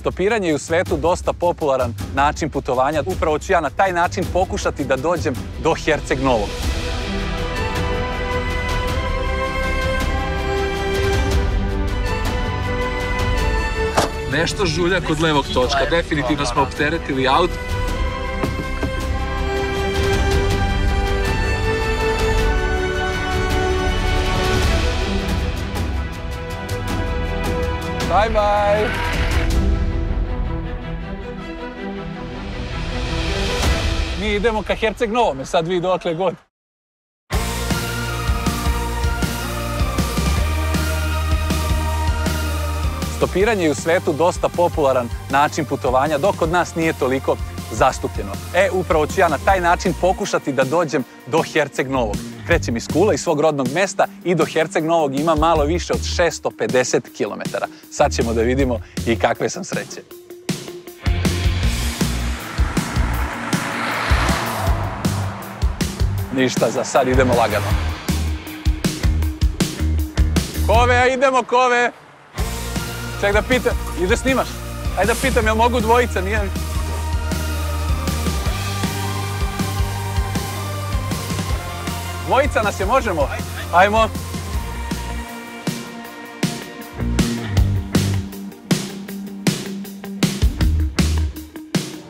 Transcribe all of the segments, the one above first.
Stopiranje je u svetu dosta popularan način putovanja. Upravo ću ja na taj način pokušati da dođem do Herceg Novog. Nešto žulja kod levog točka. Definitivno smo opteretili auto. Bye bye! Mi idemo ka Herceg Novome, sad vi dokle god. Stopiranje je u svetu dosta popularan način putovanja, dok kod nas nije toliko zastupljeno. Upravo ću ja na taj način pokušati da dođem do Herceg Novog. Krećem iz Kule, iz svog rodnog mesta i do Herceg Novog ima malo više od 650 km. Sad ćemo da vidimo i kakve sam sreće. Ništa, za sad idemo lagano. Kove, a idemo, Kove! Ček da pitam, i da snimaš? Ajde da pitam, jel mogu dvojica, nije mi? Dvojica nas je, možemo? Ajmo.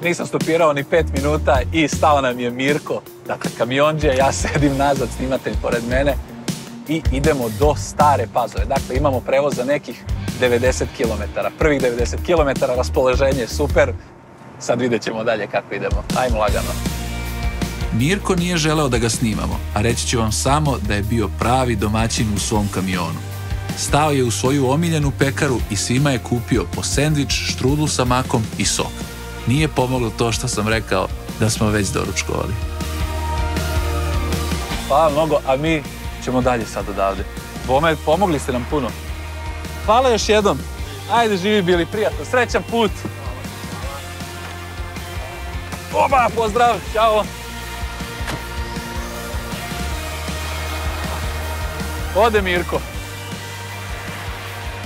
Nisam stopirao ni 5 minuta i stao nam je Mirko, dakle kamiondžija, ja sedim nazad, snimatelj pored mene i idemo do Stare Pazove. Dakle, imamo prevoz za nekih 90 km. Prvih 90 km, raspoloženje je super. Sad vidjet ćemo dalje kako idemo. Ajmo lagano. Mirko nije želeo da ga snimamo, a reći ću vam samo da je bio pravi domaćin u svom kamionu. Stao je u svoju omiljenu pekaru i svima je kupio po sendvič, štrudlu sa makom i sok. Nije pomoglo to što sam rekao da smo već doručkovali. Hvala mnogo, a mi ćemo dalje sad odavde. Bome, pomogli ste nam puno. Hvala još jednom. Ajde, živi bili, prijatno. Srećan put. Oba, pozdrav, ćao. Ode Mirko.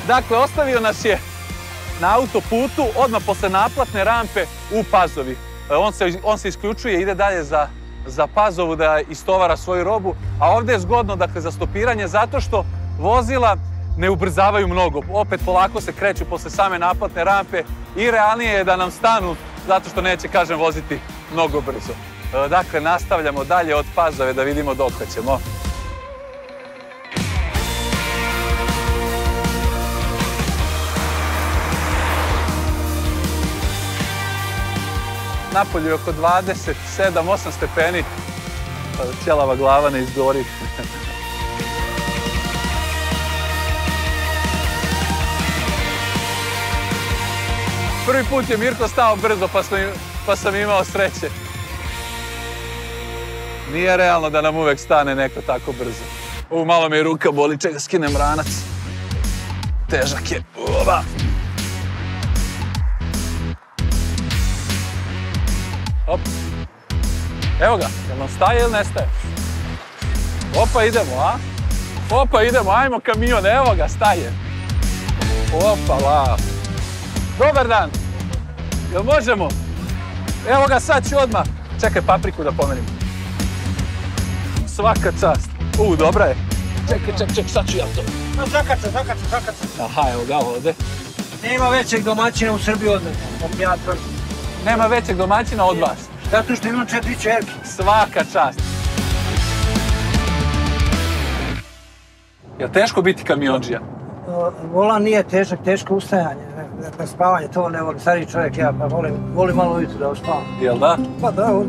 Dakle, ostavio nas je na autoputu, odmah posle naplatne rampe u Pazovi. On se isključuje, ide dalje za Pazovu da istovara svoju robu, a ovdje je zgodno, dakle, za stopiranje, zato što vozila ne ubrzavaju mnogo. Opet polako se kreću posle same naplatne rampe i realnije je da nam stanu, zato što neće, kažem, voziti mnogo brzo. Dakle, nastavljamo dalje od Pazove da vidimo dokle ćemo. Napolju je oko 27-8 stepeni, ćelava glava ne izgori. Prvi put je Mirko stao brzo, pa sam imao sreće. Nije realno da nam uvek stane neko tako brzo. Malo me ruka boli, čekaj, skinem ranac. Težak je. Oba. Op. Evo ga, jel nam staje ili nestaje? Opa, idemo, a? Opa, idemo, ajmo kamion, evo ga, staje. Opa, lao. Dobar dan. Jel možemo? Evo ga, sad ću odmah. Čekaj, papriku da pomerim. Svaka čast. Dobra je. Čekaj, sad ću ja to. Zakaca. Aha, evo ga ovde. Nema većeg domaćina u Srbiji od mene. Nema većeg domaćina od vas? Zato što imam 4 čerke. Svaka čast. Je li teško biti kamiondžija? Volan nije težak, teško ustajanje, ne spavanje, to ne volim. Stariji čovjek ja, pa volim malo ujutru da uspavam. Jel da? Pa da,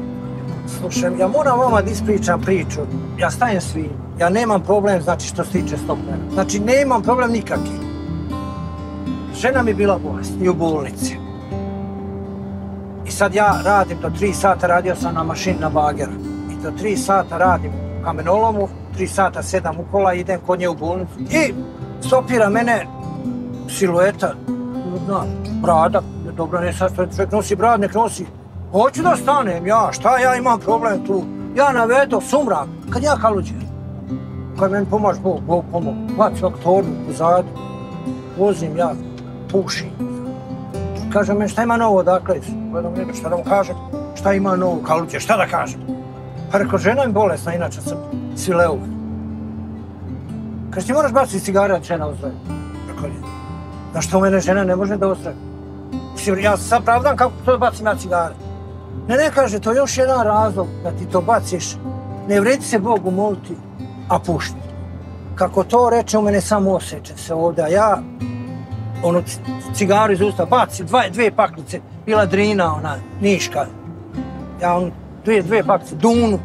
slušaj, ja moram vama da ispričam priču. Ja stajem svi, ja nemam problem, znači, što se tiče stopmena. Znači, nemam problem nikakvi. Žena mi je bila bolest i u bolnici. I sad ja radim do 3 sata, radio sam na mašini na bageru. I do 3 sata radim u kamenolomu, 3 sata sedam u kola i idem kod nje u bolnicu. I stopira mene silueta, brada, dobro, ne sad čovjek nosi brad, nek nosi. Hoću da stanem, ja, šta ja imam problem tu? Ja navedo, sumrak, kad ja haluđem. Kad meni pomaž Bog pomogu, baci aktornu u zadu, vozim ja, pušim. kaže meni šta ima novo, dakle, gledam njega, šta da mu kažem, šta ima novo, Kaluđe, šta da kažem? Pa rekao, žena mi bolesna, inače sam Svileu. Kaže, ti moraš baciti cigare, žena ozdravi. Rekao, znaš što mene žena ne može da ozdravi? Ja sam pravdan kako to bacim ja cigare. Ne, kaže, to je još jedan razlog da ti to baciš. Ne vredi se Bogu moliti, a pušti. Kako to reče, u mene samo osjeća se ovdje, a ja ono cigaru iz usta baci, dvije paklice, bila Drina, ona, Niška. Ja on dvije paklice, Dunu,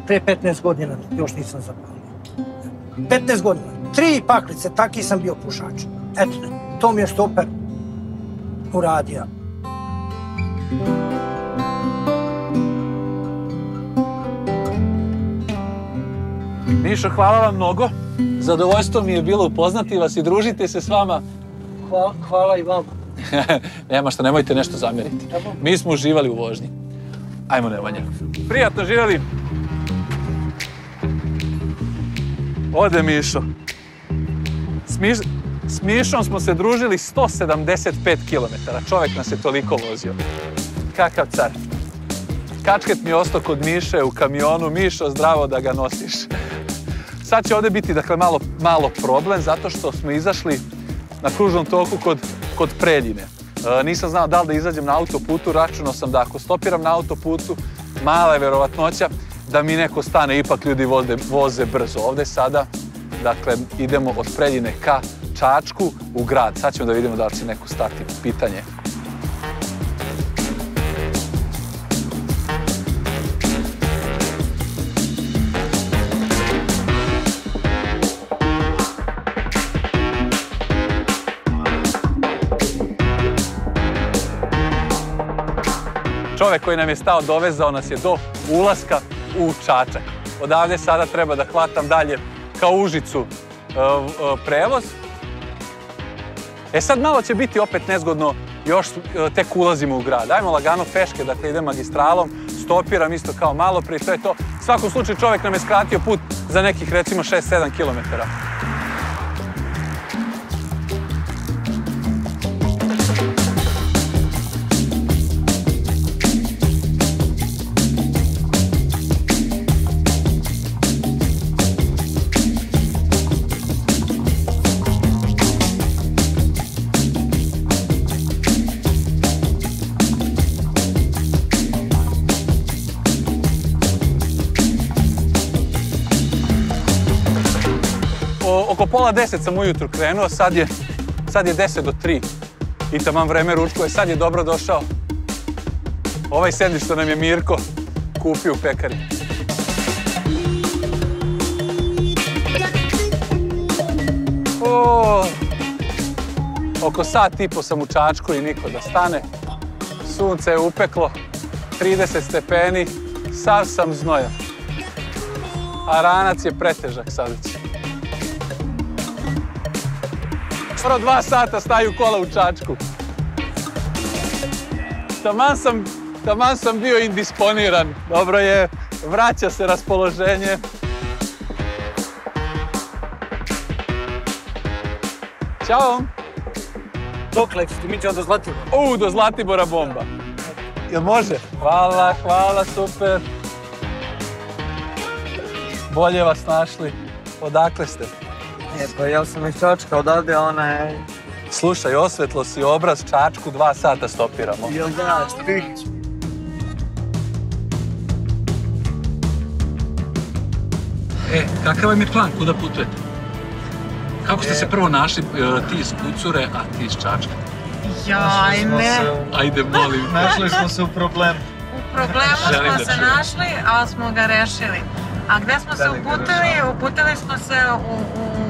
pre 15 godina, još nisam zapalio. 15 godina, 3 paklice, taki sam bio pušač. Eto, to mi je stoper uradio. Mišo, hvala vam mnogo. Zadovoljstvo mi je bilo upoznati vas i družiti se s vama. Hvala i vama. Nema šta, nemojte nešto zamjeriti. Mi smo uživali u vožnji. Ajmo, Nemanja. Prijatno živjeli. Ode Mišo. S Mišom smo se družili 175 km. Čovjek nas je toliko vozio. Kakav car. Kačket mi je ostao kod Miše u kamionu. Mišo, zdravo da ga nosiš. Sad će ovdje biti, dakle, malo problem, zato što smo izašli na kružnom toku kod Preljine. Nisam znao da li da izađem na autoputu, računao sam da ako stopiram na autoputu, mala je vjerovatnoća da mi neko stane, ipak ljudi voze brzo. Ovdje sada, dakle, idemo od Preljine ka Čačku u grad. Sad ćemo da vidimo da li će neko stati. Pitanje. Čovjek koji nam je stao dovezao nas je do ulaska u Čačak. Odavde sada treba da hvatam dalje ka Užicu prevoz. Sad malo će biti opet nezgodno, još tek ulazimo u grad. Ajmo lagano peške, dakle idem magistralom, stopiram isto kao malo prije, to je to. U svakom slučaju čovjek nam je skratio put za nekih recimo 6-7 kilometara. Oko pola 10 sam ujutru krenuo, sad je 10 do 3 i taman vreme ručkove, sad je dobro došao ovaj sendvič što nam je Mirko kupio u pekari. Oko sat i po sam u Čačku i niko da stane. Sunce je upeklo, 30 stepeni, sav sam znojan. A ranac je pretežak sad već. Skoro 2 sata staju kola u Čačku. Taman sam bio indisponiran. Dobro je, vraća se raspoloženje. Ćao. Dokle ćete, mi ćemo do Zlatibora. Do Zlatibora bomba. Jel može? Hvala, super. Bolje vas našli. Odakle ste? Pa ja sam iz Čačka, odavde ona je... Slušaj, osvetlo si obraz, Čačku 2 sata stopiramo. Jel da, stih? Kakav vam je plan? Kuda putujete? Kako ste se prvo našli, ti iz Kucure, a ti iz Čačka? Ajde, molim. Našli smo se u problemu. U problemu smo se našli, ali smo ga rešili. A gde smo se uputili? Uputili smo se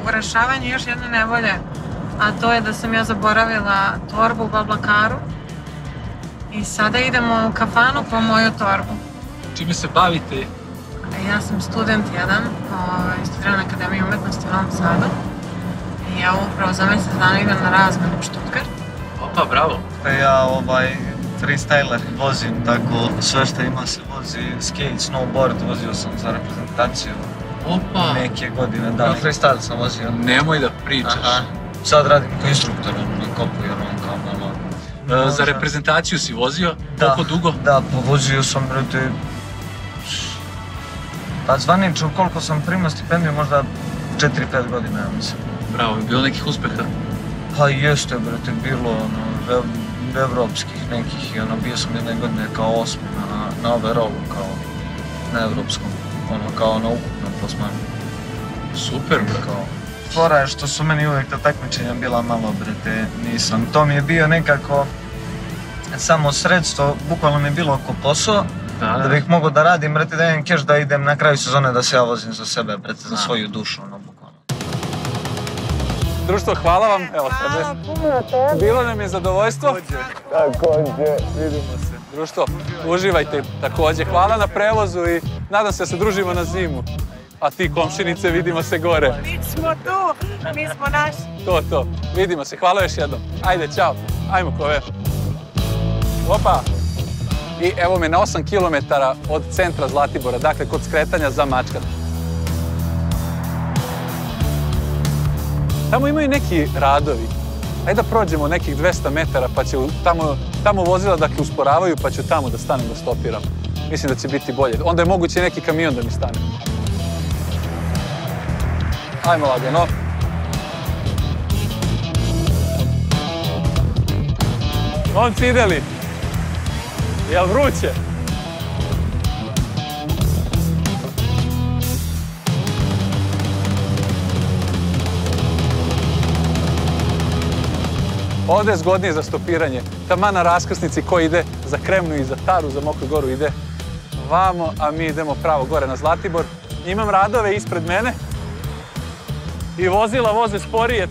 u rešavanje još jedne nevolje. A to je da sam ja zaboravila torbu u Bablakaru. I sada idemo u kafanu po moju torbu. Čime se bavite? Ja sam student jedan, studiram na Akademiji umetnosti u Novom Sadu. I ja upravo za mjesec dana idem na razmenu u Stuttgart. Opa, bravo. Ja freestyler vozim, tako sve što ima se vozi, skate, snowboard, vozio sam za reprezentaciju. Opa! Neke godine, da, freestyle sam vozio. Nemoj da pričaš. Sad radim kao instruktor na kopu, jer on kao malo Za reprezentaciju si vozio? Koliko dugo? Da, povozio sam, brate, pa zvanično koliko sam primao stipendiju, možda 4-5 godina, ja mislim. Bravo, je bilo nekih uspeha? Pa jeste, brate, bilo evropskih nekih i bio sam jedne godine kao 8. na overallu, kao na evropskom, kao na ukupnom plasmanu. Super, brate. Fora je što su meni uvijek ta takmičenja bila malo, brate, nisam. To mi je bio nekako samo sredstvo, bukvalno mi je bilo oko posao, da bih mogao da radim, brate, da imam keš da idem na kraju sezone da se ja vozim za sebe, brate, za svoju dušu, bukvalno. Društvo, hvala vam, evo tebe. Bilo nam je zadovoljstvo. Takođe, vidimo se. Društvo, uživajte takođe. Hvala na prevozu i nadam se da se družimo na zimu. A ti, komšinice, vidimo se gore. Mi smo tu, mi smo naši. To. Vidimo se. Hvala još jednom. Ajde, čao. Ajmo kove. Opa. I evo me na 8 km od centra Zlatibora, dakle kod skretanja za Mačkat. Tamo imaju neki radovi. Ajde da prođemo nekih 200 metara pa će tamo vozila dakle usporavaju pa ću tamo da stanem da stopiram. Mislim da će biti bolje. Onda je moguće neki kamion da mi stane. Ajmo lagano. Momci, ide li? Jel vruće? Ovde je zgodnije za stopiranje. Taman na raskrsnici ko ide za Kremnu i za Taru, za Mokru Goru ide vamo, a mi idemo pravo gore na Zlatibor. Imam radove ispred mene i vozila voze sporije,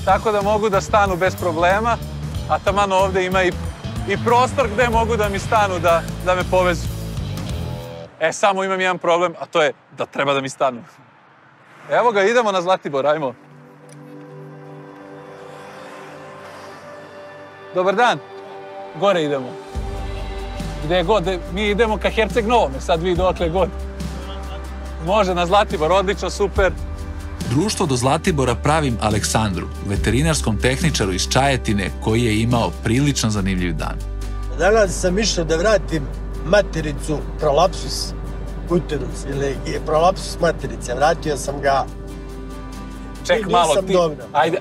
tako da mogu da stanu bez problema, a taman ovde ima i prostor gde mogu da mi stanu, da me povezu. Samo imam jedan problem, a to je da treba da mi stanu. Evo ga, idemo na Zlatibor, ajmo. Dobar dan. Gore idemo. Gde god, mi idemo ka Herceg Novome, sad vi dokle god. Može na Zlatibor, odlično, super. Društvo do Zlatibora pravim Aleksandru, veterinarskom tehničaru iz Čajetine koji je imao prilično zanimljiv dan. Danas sam išao da vratim matericu prolapsus uterus ili prolapsus materice. Vratio sam ga. Ček malo ti. Ajde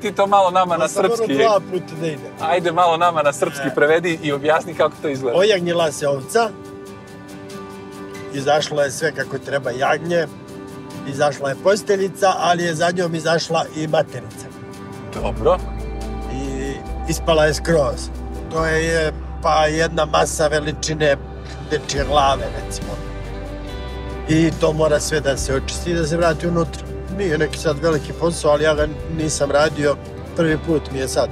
ti to malo nama na srpski. Pa sam morao 2 puta da idem. Ajde malo nama na srpski prevedi i objasni kako to izgleda. Ojagnjila se ovca. Izašlo je sve kako treba jagnje. Izašla je posteljica, ali je za njom izašla i materica. Dobro. I ispala je skroz. To je pa jedna masa veličine dečje glave, recimo. I to mora sve da se očisti i da se vrati unutra. Nije neki sad veliki posao, ali ja ga nisam radio. Prvi put mi je sad.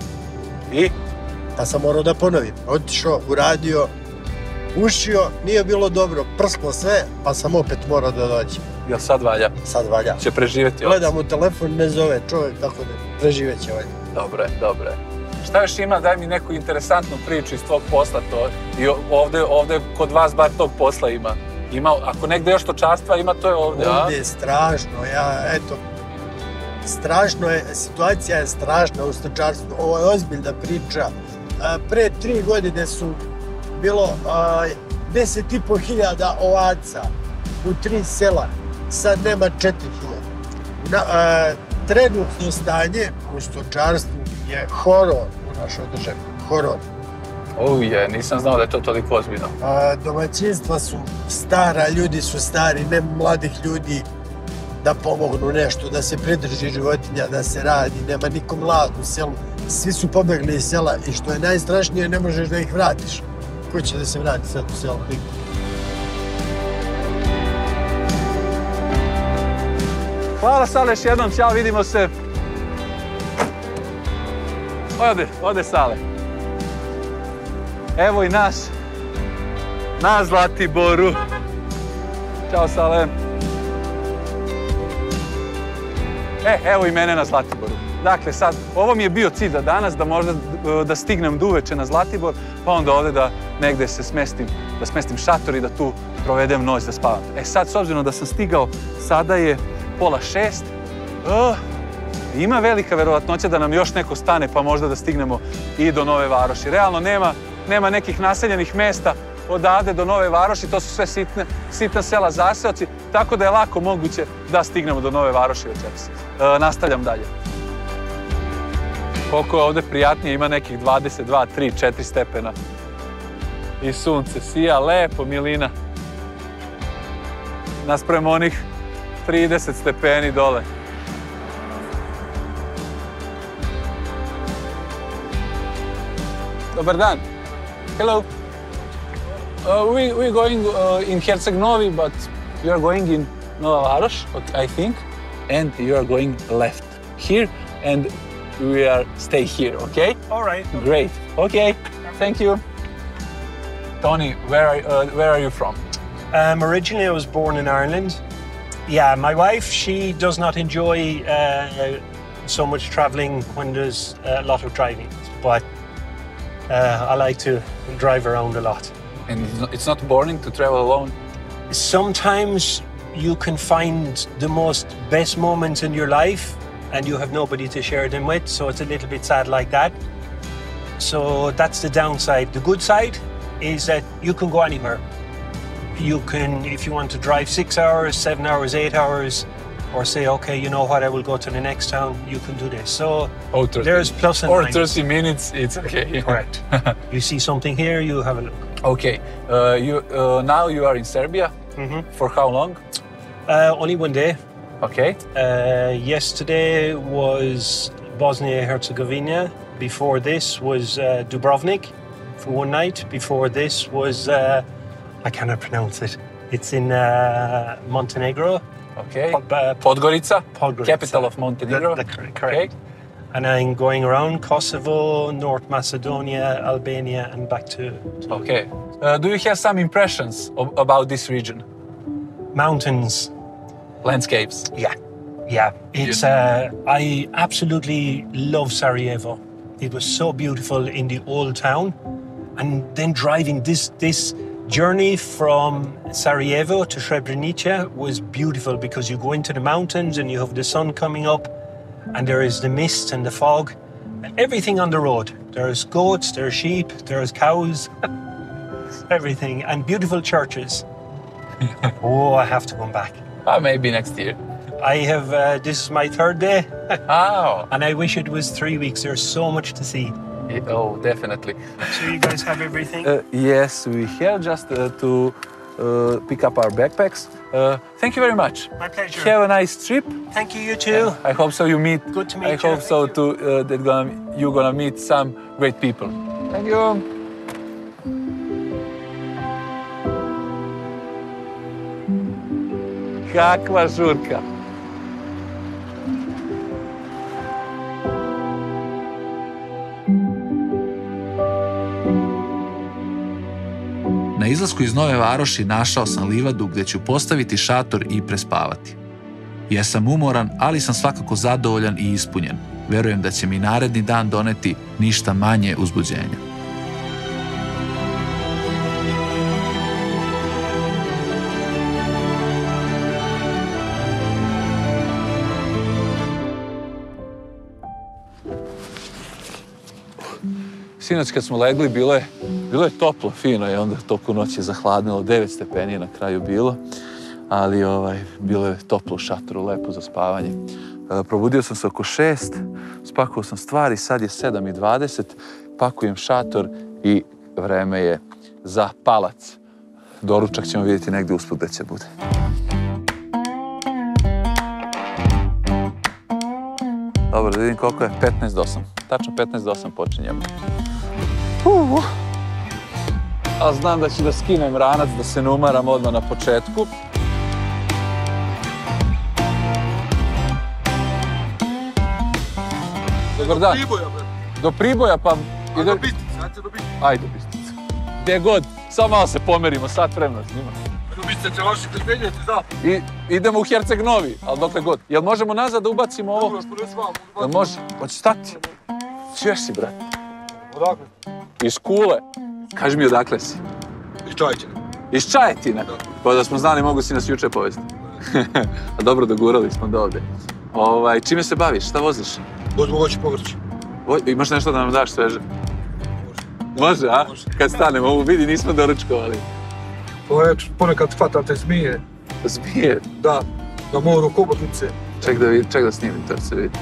I? Pa sam morao da ponovim. Otišao, uradio, ušio, nije bilo dobro, prsklo sve, pa sam opet morao da dođem. Jel sad valja? Sad valja. Će preživjeti ovdje? Gledam u telefon, ne zove čovjek, tako da preživeće ovdje. Dobre. Šta još ima? Daj mi neku interesantnu priču iz tvog posla to. I ovdje kod vas bar tog posla ima. Ako negde još stočarstva ima, to je ovdje, a? Ovdje je strašno, strašno je, situacija je strašna u stočarstvu. Ovo je ozbiljna priča. Pre 3 godine su bilo 10.500 ovaca u 3 sela. Sad nema 4.000. Trenutno stanje u stočarstvu je horor u našoj državi. Horor. Nisam znao da je to toliko ozbiljno. Domaćinstva su stara, ljudi su stari, nema mladih ljudi da pomognu nešto, da se pridrži životinja, da se radi, nema niko mlad u selu. Svi su pobegli iz sela i što je najstrašnije, ne možeš da ih vratiš. Ko će da se vrati sad u selo? Hvala Sale još jednom, ćao, vidimo se. Ode Sale. Evo i nas na Zlatiboru. Ćao Sale. Evo i mene na Zlatiboru. Dakle, sad, ovo mi je bio cilj za danas, da možda da stignem do uveče na Zlatibor, pa onda ovde da negde se smestim šator i da tu provedem noć da spavam. Sad, s obzirom da sam stigao, sada je 5:30. ima velika verovatnoća da nam još neko stane pa možda da stignemo i do Nove Varoši. Realno nema nekih naseljenih mesta odavde do Nove Varoši, to su sve sitna sela, zaseoci, tako da je lako moguće da stignemo do Nove Varoši večeras. Nastavljam dalje. Koliko je ovde prijatnije, ima nekih 22, 3, 4 stepena. I sunce sija, lepo, milina. Nasprem onih 30 stepeni dole. Dobar dan. Hello. We're going in Herceg Novi, but you are going in Nova Varoš, I think, and you are going left here, and we are stay here, okay? All right. Great. Okay. Thank you. Tony, where are you from? Originally, I was born in Ireland. Yeah, my wife, she does not enjoy so much traveling when there's a lot of driving, but I like to drive around a lot. And it's not boring to travel alone? Sometimes you can find the best moments in your life and you have nobody to share them with, so it's a little bit sad like that. So that's the downside. The good side is that you can go anywhere. You can, if you want to drive 6 hours, 7 hours, 8 hours, or say, okay, you know what, I will go to the next town, you can do this. So there's plus and minus. Or 30 minutes, it's okay. Correct. You see something here, you have a look. Okay. Now you are in Serbia. Mm-hmm. For how long? Only one day. Okay. Yesterday was Bosnia-Herzegovina. Before this was Dubrovnik for one night. Before this was, I cannot pronounce it. It's in Montenegro. Okay. Podgorica, capital of Montenegro. Correct. Okay. And I'm going around Kosovo, North Macedonia, Albania, and back to... Okay. Do you have some impressions about this region? Mountains. Landscapes? Yeah. It's, I absolutely love Sarajevo. It was so beautiful in the old town. And then driving this journey from Sarajevo to Srebrenica was beautiful because you go into the mountains and you have the sun coming up and there is the mist and the fog and everything on the road. There's goats, there's sheep, there's cows, everything, and beautiful churches. Oh, I have to come back. Maybe next year. I have, this is my third day. Oh. And I wish it was 3 weeks. There's so much to see. Oh, definitely. So you guys have everything? Yes, we have just to pick up our backpacks. Thank you very much. My pleasure. Have a nice trip. Thank you, you too. I hope so you meet. Good to meet you. I hope so too that you're gonna meet some great people. Thank you. Kakva žurka. Na izlasku iz Nove Varoši našao sam livadu gdje ću postaviti šator i prespavati. Jesam umoran, ali sam svakako zadovoljan i ispunjen. Verujem da će mi naredni dan doneti ništa manje uzbuđenja. Sinoć kad smo legli, bilo je toplo, fino je, onda toliko noć je zahladnilo, 9 stepeni je na kraju bilo, ali bilo je toplo u šatoru, lepo za spavanje. Probudio sam se oko 6, spakovao sam stvari, sad je 7:20, pakujem šator i vreme je za palac. Doručak ćemo vidjeti negdje usput da će bude. Dobro, da vidim koliko je, 15 do 8. Tačno 15 do 8 počinjemo. A znam da ću da skinem ranac, da se ne umaram odmah na početku. Dobar dan. Do Priboja, bre. Do Priboja, pa... A do Bistrice, ajde do Bistrice. Ajde do Bistrice. Gdje god, samo malo se pomerimo, sat vremena snima. Do Bistrice će vaši predvedjeti, da. I idemo u Herceg Novi, ali dokle god. Jel možemo nazad da ubacimo ovo? Jel može? Hoće stati? Češ si, brate? Odakle? Iz Kule. Kaži mi odakle si. Iz Čajetina. Iz Čajetine? Pa da smo znali, mogu si nas juče povesti. A dobro, dogurali smo do ovdje. Čime se baviš? Šta voziš? Vozimo voće povrće. Imaš nešto da nam daš sveže? Može, a? Kad stanemo, ovo vidi, nismo doručkovali. Ponekad hvatam te zmije. Zmije? Da, na moru, kobotnice. Ček da snimim, to se vidi.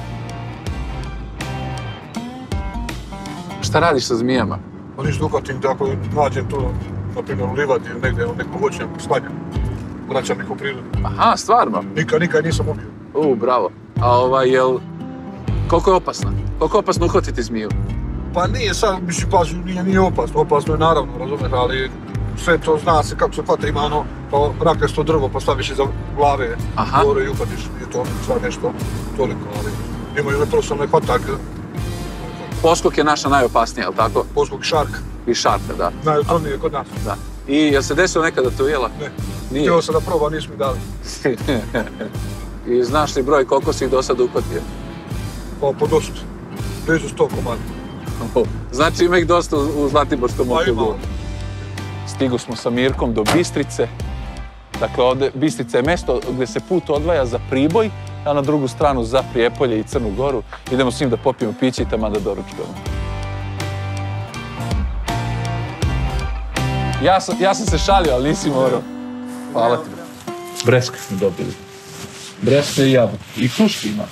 Šta radiš sa zmijama? Pa ništa uhvatim da ako nađem to, na primjer u livadi ili negdje, neko voće slanjam. Vraćam ih u prirodu. Aha, stvarno? Nikad nisam ubio. Bravo. A koliko je opasno? Koliko je opasno uhvatiti zmiju? Pa nije sad, mislim, pazi, nije opasno. Opasno je naravno, razumiješ, ali sve to zna se kako se hvata, ima ono, kao rakesto drvo, pa staviš iza glave, gore i uhvatiš. Nije to sad nešto toliko, ali imaju ove profesionalne hvatak. Poskok je naša najopasnija, je li tako? Poskok i šarka. I šarka, da. Najotrovnije kod nas. Da. I je se desilo nekada to ujela? Ne. Nije? Htio sam da proba, nismo mi dali. I znaš li broj koliko si ih do sada uhvatio? Pa po dosta. Blizu 100 komada. Znači ima ih dosta u Zlatiborskom okrugu. Stigu smo sa Mirkom do Bistrice. Dakle, ovdje Bistrica je mjesto gdje se put odvaja za Priboj, a na drugu stranu za Prijepolje i Crnu Goru. Idemo s njim da popijemo piće i tamo da doručkamo. Ja sam se šalio, ali nisi morao. Hvala ti. Breskve smo dobili. Breskve i jabuke. I kruške ima.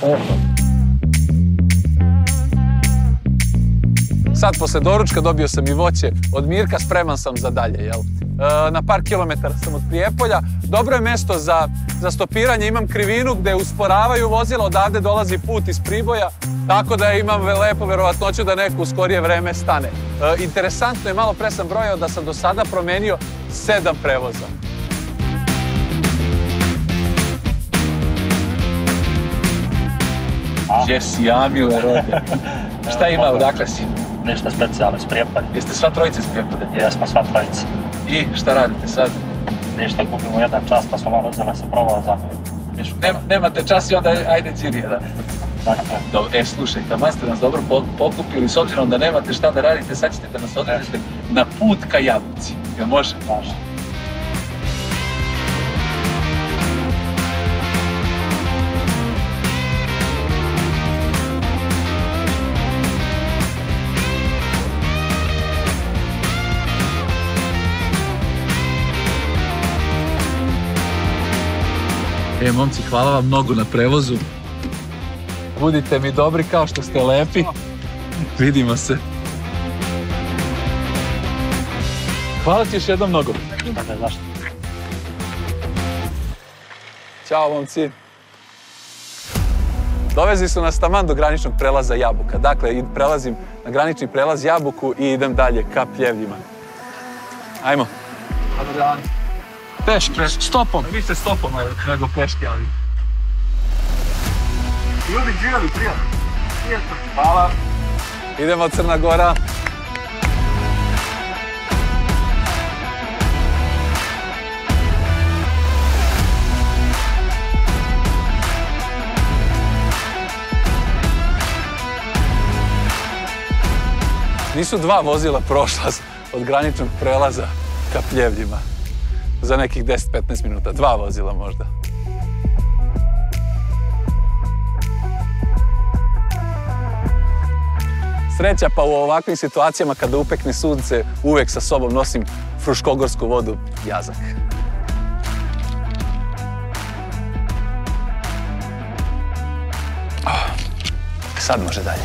Sad, posle doručka, dobio sam i voće od Mirka, spreman sam za dalje, jel? Na par kilometara sam od Prijepolja. Dobro je mjesto za stopiranje, imam krivinu gdje usporavaju vozila, odavde dolazi put iz Priboja, tako da imam lepo verovatnoću da neko u skorije vreme stane. Interesantno je, malo pre sam brojao da sam do sada promenio 7 prevoza. Gdje si, Jamile, rode? Šta ima, odakle si? Ništa specijalno iz Prijepolja. Jeste sva trojice iz Prijepolja? Jesmo sva trojice. I šta radite sad? Ništa, gubimo jedan čas pa smo malo uzeli se provoza. Nemate čas i onda ajde Ćirije, da. Dobro, slušaj, tamo ste nas dobro pokupili, s obzirom da nemate šta da radite, sad ćete da nas odvedete na put ka Jabuci. Jel može? Može. Momci, hvala vam mnogo na prevozu. Budite mi dobri kao što ste lepi. Vidimo se. Hvala ti još jednom mnogo. Ćao, momci. Dovezli su nas taman do graničnog prelaza Jabuka. Dakle, prelazim na granični prelaz Jabuku i idem dalje ka Pljevljima. Ajmo. Dobar dan. Peške, stopom. Više stopom nego peške, ali... Ljudi, živjeli, prijatno. Hvala. Idemo Crna Gora. Nisu 2 vozila prošla od graničnog prelaza ka Pljevljima. Za nekih 10-15 minuta. 2 vozila možda. Sreća pa u ovakvim situacijama kada upekne sunce uvek sa sobom nosim fruškogorsku vodu Jazak. Sad može dalje.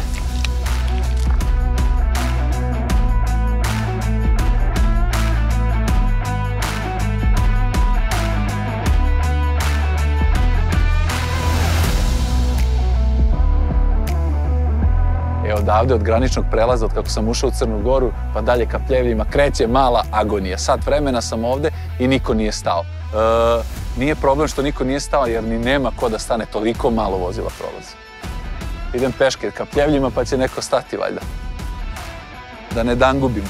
Odavde, od graničnog prelaza, od kako sam ušao u Crnu Goru, pa dalje ka Pljevljima, kreće mala agonija. Sat vremena sam ovde i niko nije stao. Nije problem što niko nije stao, jer ni nema ko da stane, toliko malo vozila prolazi. Idem peške ka Pljevljima, pa će neko stati, valjda. Da ne dangubim.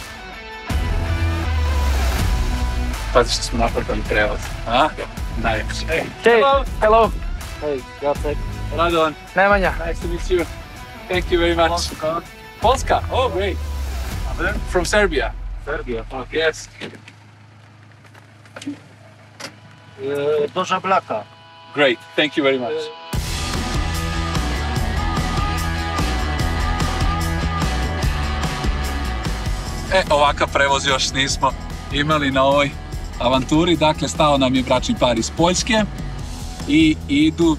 Pazi što smo napravili prelaz. Najljepši. Hey, hello. Hey, Jacek. Radovan. Nemanja. Nice to meet you. Thank you very much. Polska? Oh, great. From Serbia? Serbia. Oh, yes. Do Żablaka. Great. Thank you very much. Ovakav prevoz još nismo imali na ovoj avanturi. Dakle, stao nam je bračni par iz Poljske i idu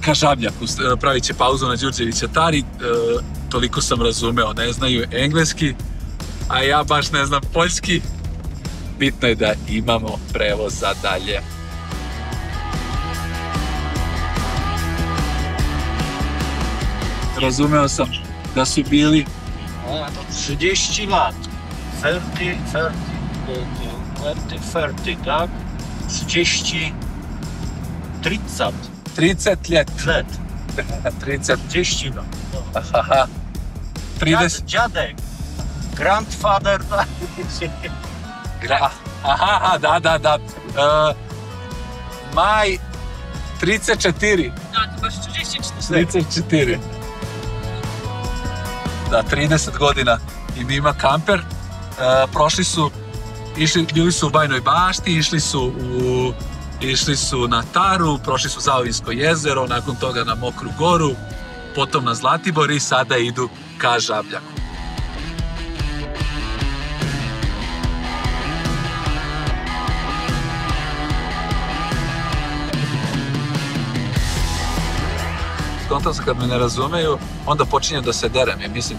ka Žabljaku. Pravit će pauzu na Đurđevića Tari. Toliko sam razumeo, ne znaju engleski, a ja baš ne znam poljski. Bitno je da imamo prevoz za dalje. Razumeo sam da su bili 30 lat. 40, tak? 30 ljet. 30 lat. Aha. 30... Dziadek. Grandfather. Aha, da. Maj 34. Da, to baš 34. Da, 30 godina im ima kamper. Bili su u Bajnoj Bašti, išli su na Taru, prošli su Zaovinsko jezero, nakon toga na Mokru Goru, potom na Zlatibor i sada idu ka Žabljaku. Skontao sam kad me ne razumeju, onda počinjem da se derem i mislim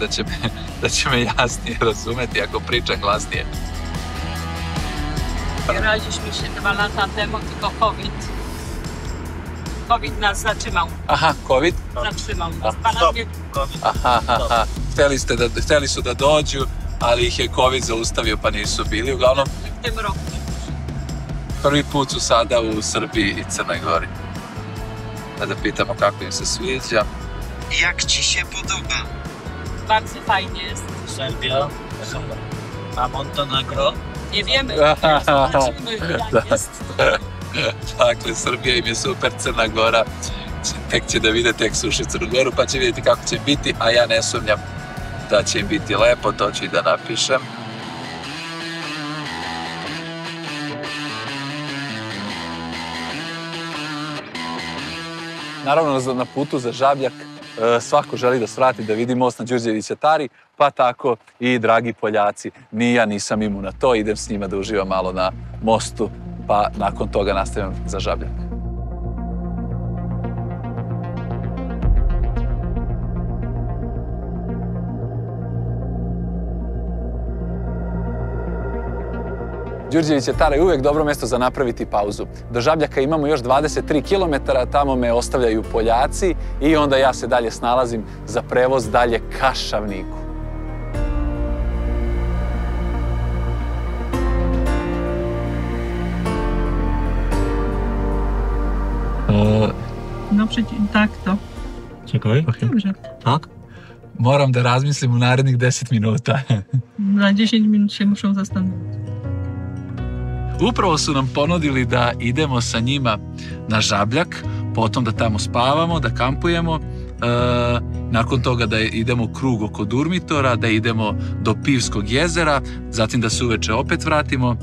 da će me jasnije razumeti ako pričam glasnije. Graliśmy się 2 lata temu, tylko COVID nas zatrzymał. Aha, COVID? Zatrzymał nas. 2 lata. Aha. Hteli su da dođu, ali ih je COVID zaustavio pa nisu bili. Uglavnom, W tym roku. prvi put su sada u Srbiji i Crnoj Gori. Da pitamo kako im se sviđa. Jak ci się podoba? Bardzo fajnie jest. Serbia. A Montenegro? Nie wiemy. Zobaczymy, jak jest. Dakle, Srbija im je super, Crna Gora tek će da vide, tek su ušli u Crnu Goru pa će vidjeti kako će biti, a ja ne sumnjam da će im biti lepo, to ću i da napišem. Naravno, na putu za Žabljak svako želi da svrati da vidi most na Đurđevića Tari, pa tako i dragi Poljaci. Ni ja nisam imun na to, idem s njima da uživam malo na mostu, pa nakon toga nastavljam za Žabljak. Đurđevića Tara je uvijek dobro mjesto za napraviti pauzu. Do Žabljaka imamo još 23 km, tamo me ostavljaju Poljaci i onda ja se dalje snalazim za prevoz dalje ka Šavniku. No przecież tak to. Czekaj. Dobrze. Tak? Moram da razmislim u narednih 10 minuta. Na 10 minut się muszą zastanowić. Upravo su nam ponudili da idemo sa njima na Žabljak, potom da tamo spavamo, da kampujemo, nakon toga da idemo u krug oko Durmitora, da idemo do Pivskog jezera, zatim da se uveče opet vratimo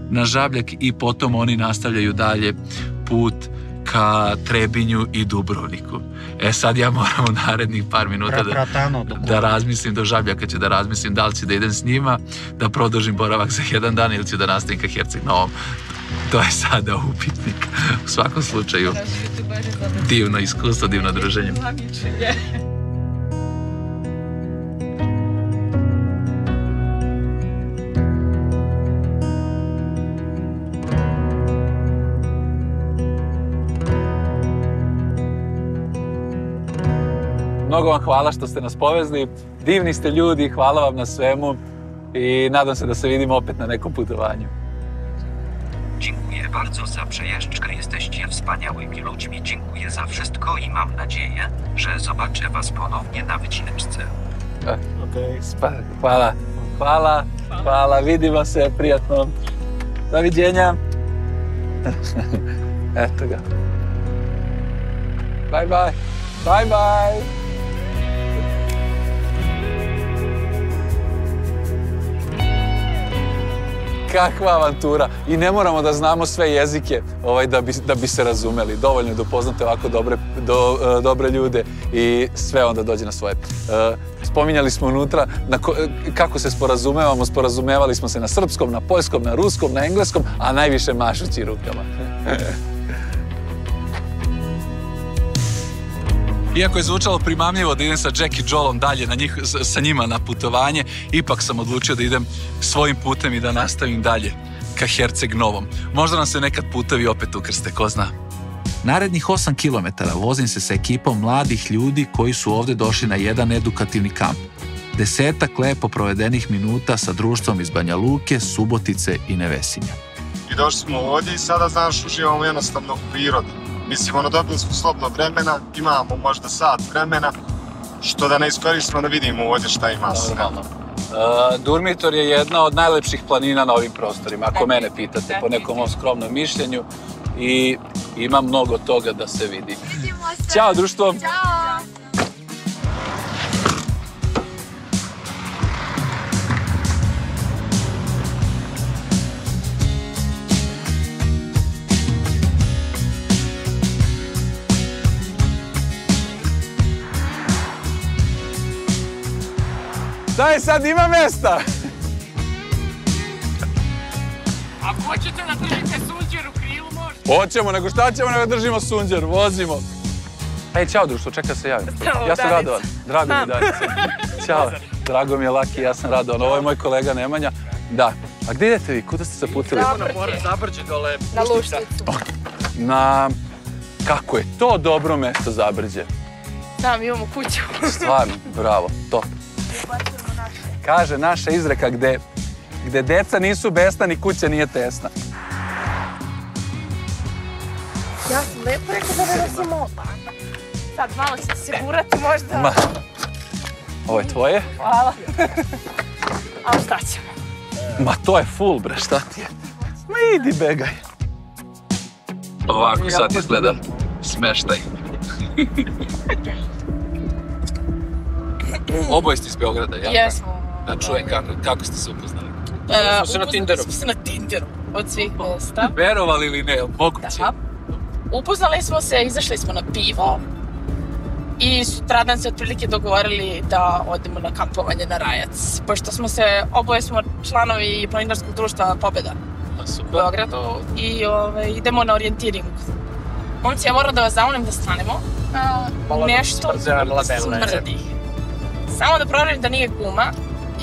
na Žabljak i potom oni nastavljaju dalje put ka Trebinju i Dubrovniku. Sad ja moram u narednih par minuta da razmislim, do Žabljaka ću da razmislim da li ću da idem s njima, da produžim boravak za 1 dan ili ću da nastavim ka Herceg-Novom. To je sada upitnik. U svakom slučaju, divno iskustvo, divno druženje. Mnogo vam hvala što ste nas povezli. Divni ste ljudi, hvala vam na svemu i nadam se da se vidimo opet na nekom putovanju. Dziękuję bardzo za przejażdżkę. Jesteście wspaniałymi ludźmi. Dziękuję za wszystko i mam nadzieję, że zobaczę was ponownie na wycineczce. Hvala. Vidimo se, prijatno. Doviđenja. Eto ga. Bye. Kakva avantura. I ne moramo da znamo sve jezike da bi se razumeli. Dovoljno je da upoznate ovako dobre ljude i sve onda dođe na svoje. Spominjali smo unutra kako se sporazumevamo. Sporazumevali smo se na srpskom, na poljskom, na ruskom, na engleskom, a najviše mašući rukama. Iako je zvučalo primamljivo da idem sa Jack i Joelom dalje sa njima na putovanje, ipak sam odlučio da idem svojim putem i da nastavim dalje ka Herceg Novom. Možda nam se nekad putevi opet ukrste, ko zna. Narednih 8 km vozim se sa ekipom mladih ljudi koji su ovde došli na jedan edukativni kamp. 10 lepo provedenih minuta sa društvom iz Banja Luke, Subotice i Nevesinja. I došli smo ovdje i sada, znaš, uživamo jednostavno u prirodi. Mislim, dobili smo slobodno vremena, imamo možda sat vremena, što da ne iskoristimo da vidimo ovdje šta ima sve. Durmitor je jedna od najlepših planina na ovim prostorima, ako mene pitate, po nekom mom skromnom mišljenju, i ima mnogo toga da se vidi. Vidimo se! Ćao, društvo! Ćao! Daj, sad ima mesta! Ako hoćete da držite sunđer u krilu, možete. Hoćemo, nego šta ćemo nego držimo sunđer, vozimo. Ej, ćao društvo, čekaj se javim. Ja sam Radovan, drago mi je Darica. Ćao, drago mi je Laki, ja sam Radovan. Ovo je moj kolega Nemanja. Da, a gdje idete vi? Kuda ste se putili? Zabrđe dole, Na Lušnicu. Na... Kako je to dobro mesto Zabrđe? Da, mi imamo kuću. Stvarno, bravo, top. Kaže naša izreka gde deca nisu besna ni kuća nije tesna. Ja sam lepo rekao da ne nosimo. Sad malo ćete se gurati možda. Ovo je tvoje? Hvala. Ali šta ćemo? Ma to je full bre, šta ti je? Ma idi begaj. Ovako sad izgleda smeštaj. Oboje ste iz Beograda, jel? Jesmo. Da čujem kako ste se upoznali. Smo se na Tinderu. Smo se na Tinderu, od svih mjesta. Verovali ili ne, moguće? Da. Upoznali smo se, izašli smo na pivo i sutradan se otprilike dogovorili da odemo na kampovanje na Rajac. Pošto oboje smo članovi planinarskog društva Pobjeda u Beogradu i idemo na orijentiring. Momci, ja moram da vas zamolim da stanemo. Nešto smrdi. Samo da provjerim da nije guma,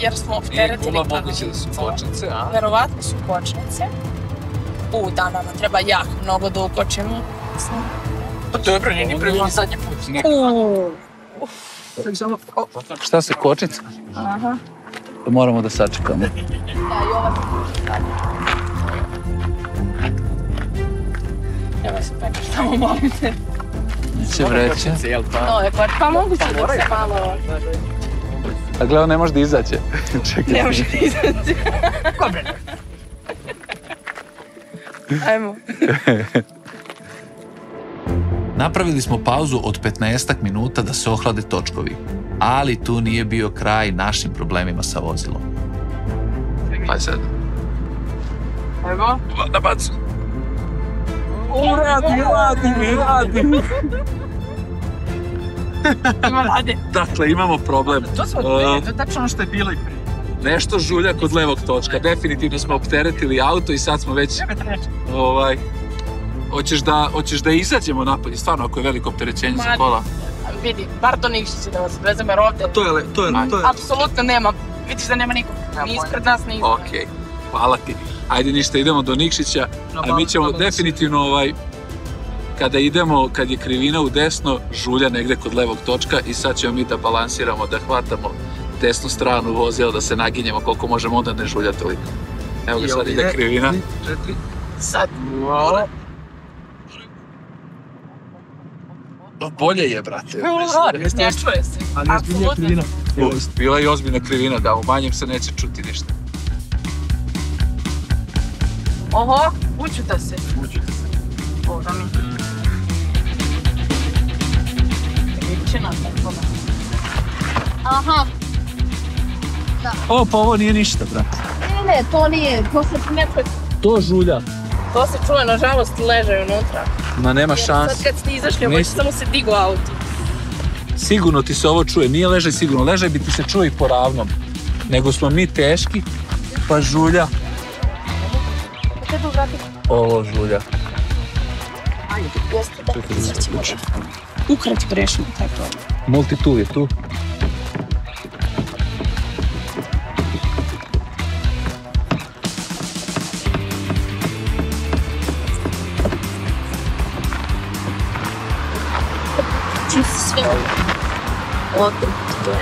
jer smo opteretili. Nije guma, moguće da su kočnice, a? Verovatno su kočnice. Da, nama treba jako mnogo da ukočimo. Pa dobro, nije ni prvi ni zadnji put. Šta se, kočnica? Aha. Moramo da sačekamo. Da, i ova Evo se pekaš, samo molim te. Neće vreće. No, je pa moguće da se malo... A gledao, ne može da izaće. Ne može da izaće. Ko bre? Ajmo. Napravili smo pauzu od 15 minuta da se ohlade točkovi, ali tu nije bio kraj našim problemima sa vozilom. Aj sad. Evo. Na bacu. Radi. Ima rade. Dakle, imamo problem. To smo odbili, to je tačno ono što je bilo i prije. Nešto žulja kod levog točka. Definitivno smo opteretili auto i sad smo već... Hoćeš da izađemo napolje, stvarno, ako je veliko opterećenje za kola? Vidi, bar do Nikšića da vas odvezem, jer ovdje... To je... Apsolutno nema, vidiš da nema nikog. Ni ispred nas, ni ispred. Okej, hvala ti. Ajde ništa, idemo do Nikšića, a mi ćemo definitivno kad je krivina u desno, žulja negde kod levog točka i sad ćemo mi da balansiramo, da hvatamo desnu stranu vozila, da se naginjemo koliko možemo, onda ne žulja toliko. Evo ga, sad ide krivina. Sad. Bolje je, brate. Ne čuje se. Apsolutno. Bila je ozbiljna krivina, da, u manjem se neće čuti ništa. Oho, učuta se. Ovo da mi. Iće na tako. Aha. O, pa ovo nije ništa, brate. Ne, to nije, to se netko... To žulja. To se čuje, nažalost, leže unutra. Ma nema šanse. Sad kad ste izašli, ovo samo se digu auto. Sigurno ti se ovo čuje, nije ležaj sigurno, ležaj bi ti se čuje i po ravnom. Nego smo mi teški, pa žulja. Ovo žulja. Jeste, da, sad ćemo da ukratko rešimo taj problem. Multitool je tu. Čisto sve. Ovdje, to je.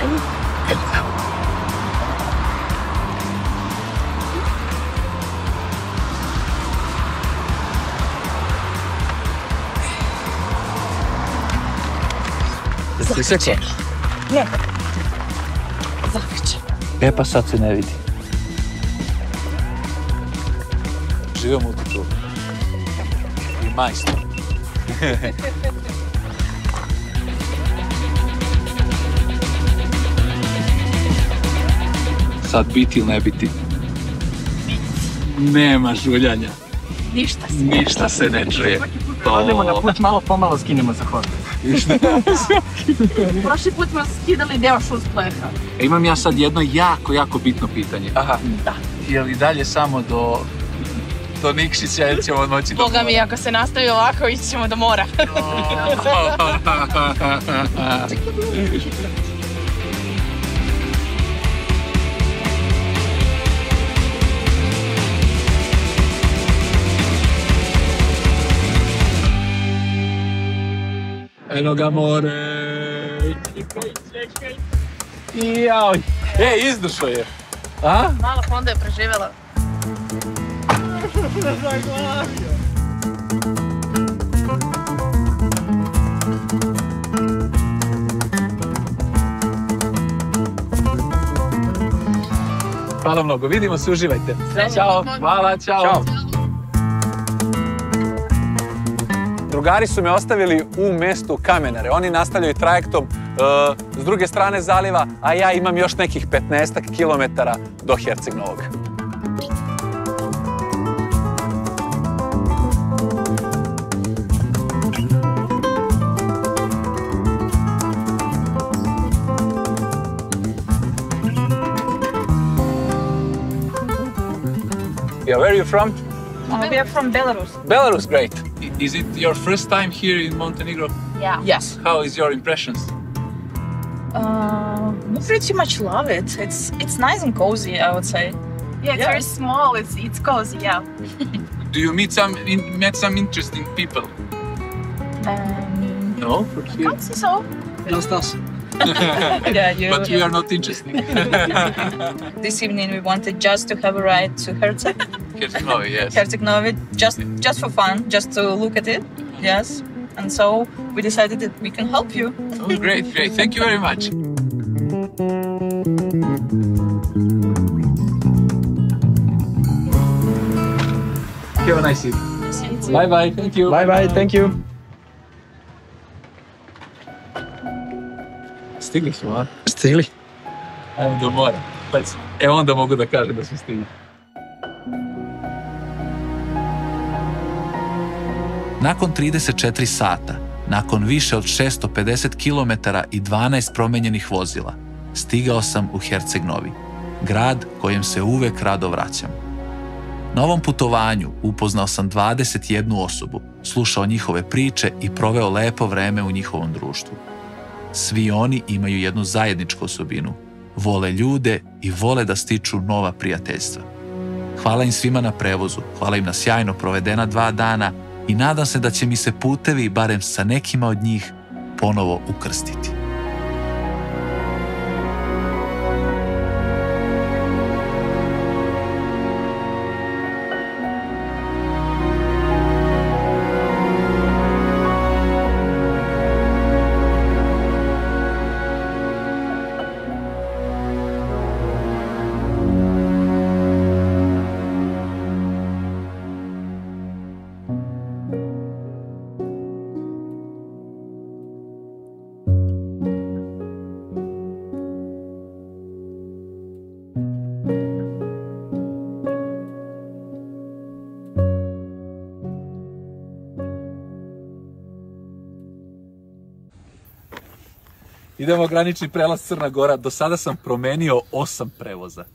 Zahvaće. Ne. Zahvaće. E pa sad se ne vidi. Živio Multitool. I majstor. Sad biti ili ne biti? Nema žuljanja. Ništa se ne čuje. Odemo na put, malo pomalo skinemo za hod. Prošli put smo skidali deo šuspleha. Imam ja sad jedno jako bitno pitanje. Aha. Da. Je li dalje samo do Nikšića ili ćemo moći do mora? Boga mi, ako se nastavi ovako, ići ćemo do mora. Eno ga more. Jao. Izdušo je. A? Mala Honda je preživjela. Hvala mnogo, vidimo se, uživajte. Ćao, hvala, ćao. Drugari su me ostavili u mestu Kamenare. Oni nastavljaju trajektom s druge strane zaliva, a ja imam još nekih 15 kilometara do Herceg Novog. Yeah, where are you from? We are from Belarus. Belarus, great. Is it your first time here in Montenegro? Yeah. Yes. How is your impressions? We pretty much love it. It's nice and cozy, I would say. Yeah, it's very small. It's cozy. Yeah. Do you met some interesting people? No? I can't say so. Just us. Yeah, But we are not interesting. This evening we wanted just to have a ride to Herceg. Herceg Novi, yes. Herceg Novi, just for fun, just to look at it. Yes. And so we decided that we can help you. Oh, great. Thank you very much. Have a nice evening. Bye, thank you. Bye, thank you. Stigli smo, a? Stigli. Ajmo do mora. Evo onda mogu da kažem da smo stigli. Nakon 34 sata, nakon više od 650 km i 12 promenjenih vozila, stigao sam u Herceg Novi, grad kojem se uvek rado vraćam. Na ovom putovanju upoznao sam 21 osobu, slušao njihove priče i proveo lepo vreme u njihovom društvu. Svi oni imaju jednu zajedničku osobinu. Vole ljude i vole da stiču nova prijateljstva. Hvala im svima na prevozu, hvala im na sjajno provedena 2 dana i nadam se da će mi se putevi, barem sa nekima od njih, ponovo ukrstiti. Idemo granični prelaz Crna Gora. Do sada sam promenio 8 prevoza.